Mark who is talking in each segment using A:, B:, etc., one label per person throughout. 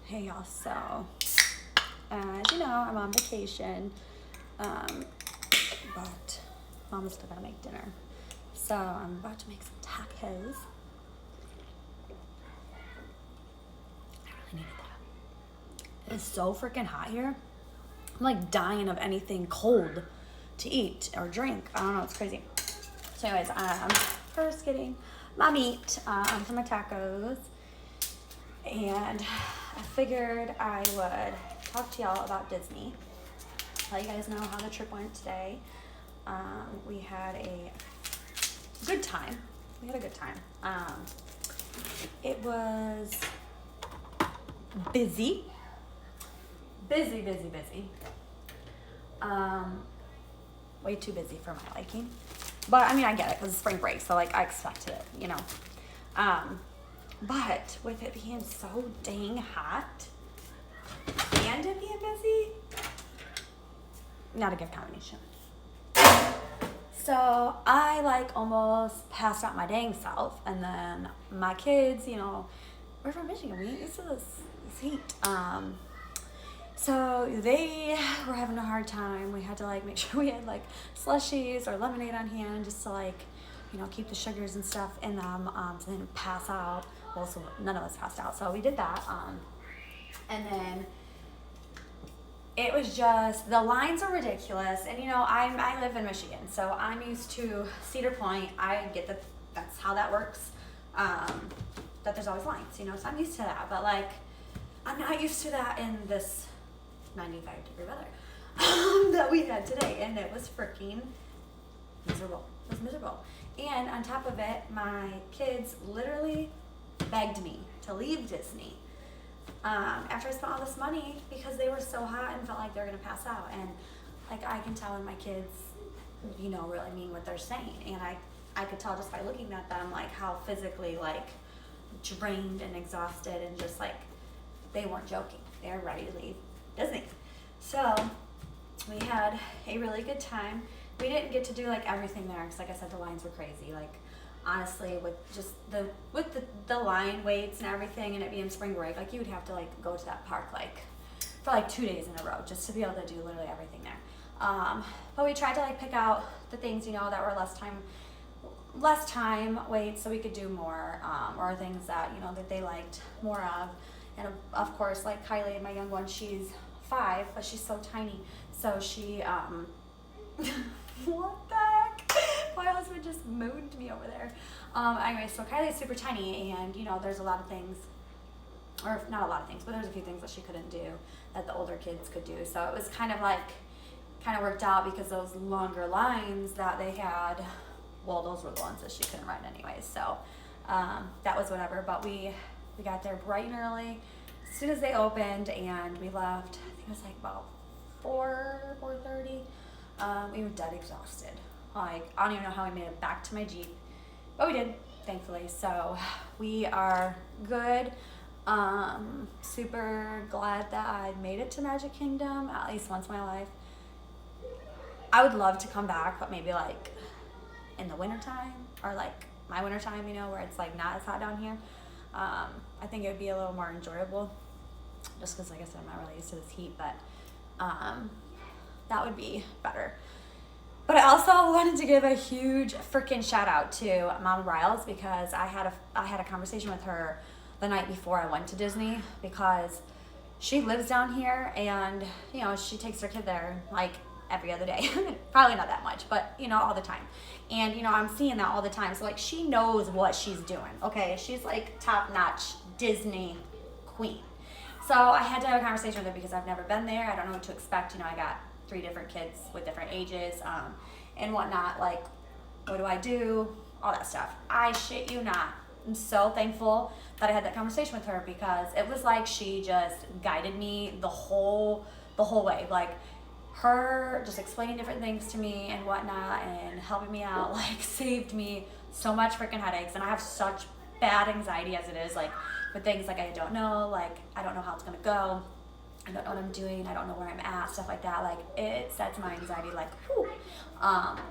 A: Hey y'all, so as you know, I'm on vacation, but Mama's still gotta make dinner. So I'm about to make some tacos. I really needed that. It's so freaking hot here. I'm like dying of anything cold to eat or drink. I don't know, it's crazy. So anyways, I'm first getting my meat for my tacos. And I figured I would talk to y'all about Disney. Let you guys know how the trip went today. We had a good time. It was busy. Way too busy for my liking. But I mean, I get it because it's spring break, so like I expected it, you know. But with it being so dang hot and it being busy, not a good combination. So I like almost passed out my dang self, and then my kids, you know, we're from Michigan, we used to this heat. So they were having a hard time. We had to like make sure we had like slushies or lemonade on hand just to like, you know, keep the sugars and stuff in them, so they didn't pass out. Well, so none of us passed out, so we did that. And then it was just, the lines are ridiculous. And you know, I live in Michigan, so I'm used to Cedar Point. I get that that's how that works, that there's always lines, you know, so I'm used to that. But like, I'm not used to that in this 95-degree weather that we had today, and it was freaking miserable. It was miserable. And on top of it, my kids literally begged me to leave Disney after I spent all this money because they were so hot and felt like they were gonna pass out. And like, I can tell when my kids, you know, really mean what they're saying. And I could tell just by looking at them like how physically like drained and exhausted, and just like they weren't joking. They were ready to leave Disney. So we had a really good time. We didn't get to do like everything there because like I said, the lines were crazy. Like honestly, with just the line waits and everything, and it being spring break, like you would have to like go to that park like for like 2 days in a row just to be able to do literally everything there. But we tried to like pick out the things, you know, that were less time wait, so we could do more, or things that, you know, that they liked more of. And of course, like Kylie, my young one, she's 5, but she's so tiny, so she what the heck? My husband just mooned me over there. Anyway, so Kylie's super tiny, and you know, there's a lot of things, or not a lot of things, but there's a few things that she couldn't do that the older kids could do. So it was kind of worked out because those longer lines that they had, well, those were the ones that she couldn't ride anyways. So that was whatever. But we got there bright and early as soon as they opened, and we left. I think it was like about 4:30. We were dead exhausted. Like, I don't even know how we made it back to my Jeep, but we did, thankfully. So we are good. Super glad that I made it to Magic Kingdom at least once in my life. I would love to come back, but maybe like in the wintertime, or like my wintertime, you know, where it's like not as hot down here. I think it would be a little more enjoyable, just because like I said, I'm not really used to this heat, but that would be better. But I also wanted to give a huge freaking shout out to Mama Riles, because I had a conversation with her the night before I went to Disney, because she lives down here, and you know, she takes her kid there like every other day. Probably not that much, but you know, all the time. And you know, I'm seeing that all the time. So like, she knows what she's doing. Okay, she's like top-notch Disney queen. So I had to have a conversation with her because I've never been there. I don't know what to expect. You know, I got 3 different kids with different ages, and whatnot. Like, what do I do? All that stuff. I shit you not, I'm so thankful that I had that conversation with her, because it was like she just guided me the whole way. Like, her just explaining different things to me and whatnot and helping me out, like, saved me so much freaking headaches. And I have such bad anxiety as it is, like, with things like I don't know, like, I don't know how it's gonna go, I don't know what I'm doing, I don't know where I'm at, stuff like that. Like, it sets my anxiety like, whew.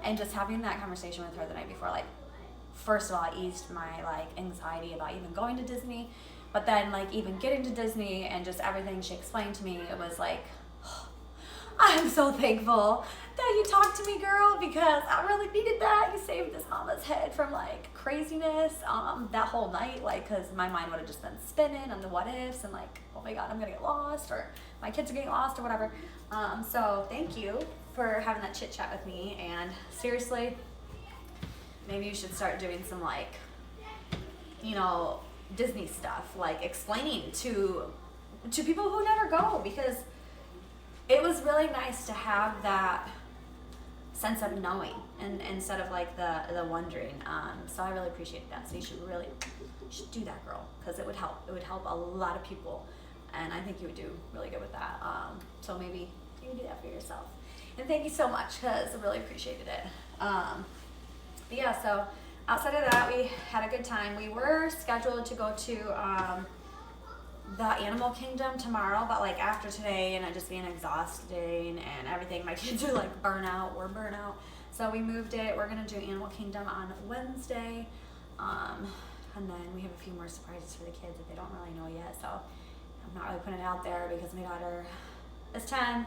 A: And just having that conversation with her the night before, like, first of all, it eased my like anxiety about even going to Disney. But then like even getting to Disney and just everything she explained to me, it was like, I'm so thankful that you talked to me, girl, because I really needed that. You saved this mama's head from like craziness that whole night, like, because my mind would have just been spinning on the what ifs and like, oh my God, I'm gonna get lost, or my kids are getting lost, or whatever. So thank you for having that chit chat with me. And seriously, maybe you should start doing some like, you know, Disney stuff, like explaining to people who never go, because it was really nice to have that sense of knowing and instead of like the wondering. So I really appreciated that. So you should do that, girl, because it would help. It would help a lot of people, and I think you would do really good with that. So maybe you can do that for yourself. And thank you so much, because I really appreciated it. But yeah, so outside of that, we had a good time. We were scheduled to go to the Animal Kingdom tomorrow, but like after today and it just being exhausting and everything, my kids are like burnout, we're burnout. So we moved it. We're gonna do Animal Kingdom on Wednesday. And then we have a few more surprises for the kids that they don't really know yet. So I'm not really putting it out there because my daughter is 10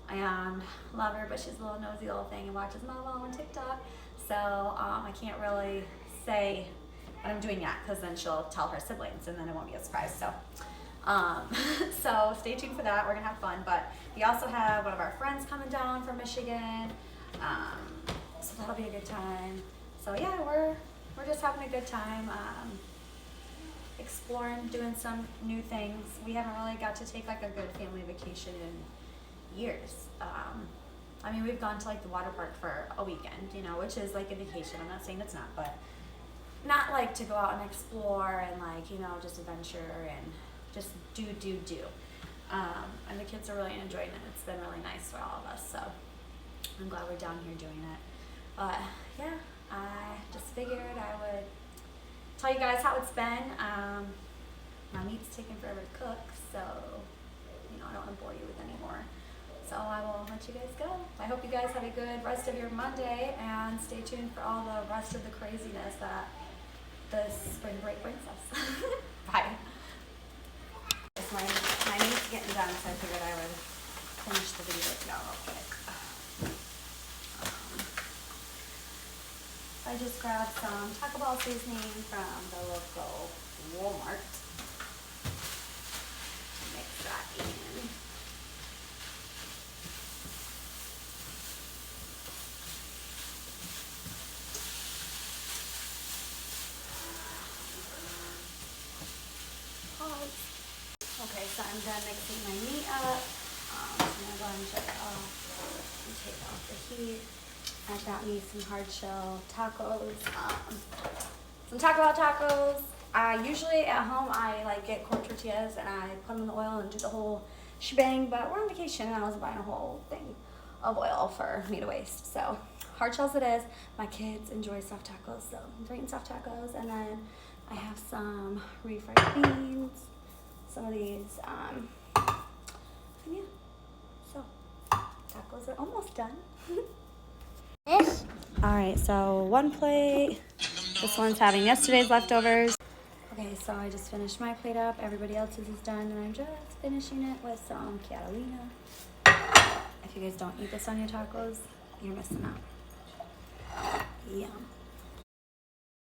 A: and love her, but she's a little nosy little thing and watches Mama on TikTok. So I can't really say what I'm doing yet, because then she'll tell her siblings and then it won't be a surprise. So so stay tuned for that. We're gonna have fun. But we also have one of our friends coming down from Michigan, so that'll be a good time. So yeah, we're just having a good time, exploring, doing some new things. We haven't really got to take like a good family vacation in years. I mean, we've gone to like the water park for a weekend, you know, which is like a vacation. I'm not saying it's not, but not like to go out and explore and like, you know, just adventure and just do. And the kids are really enjoying it. It's been really nice for all of us. So I'm glad we're down here doing it. But yeah, I just figured I would tell you guys how it's been. My meat's taking forever to cook, so you know, I don't want to bore you with any more. So I will let you guys go. I hope you guys have a good rest of your Monday, and stay tuned for all the rest of the craziness that the spring break brings us. Bye. My meat's getting done, so I figured I would finish the video real quick. I just grabbed some Taco Bell seasoning from the local Walmart. Mix that in. Okay, so I'm done mixing my meat up. I'm gonna go and shut it off and take off the heat. I got me some hard shell tacos, some Taco Bell tacos. Usually at home I like get corn tortillas and I put them in the oil and do the whole shebang, but we're on vacation and I wasn't buying a whole thing of oil for me to waste. So hard shells it is. My kids enjoy soft tacos, so I'm eating soft tacos. And then I have some refried beans, some of these, and yeah, so tacos are almost done. All right, so one plate. This one's having yesterday's leftovers. Okay, so I just finished my plate up. Everybody else's is done, and I'm just finishing it with some Catalina. If you guys don't eat this on your tacos, you're missing out. Yum.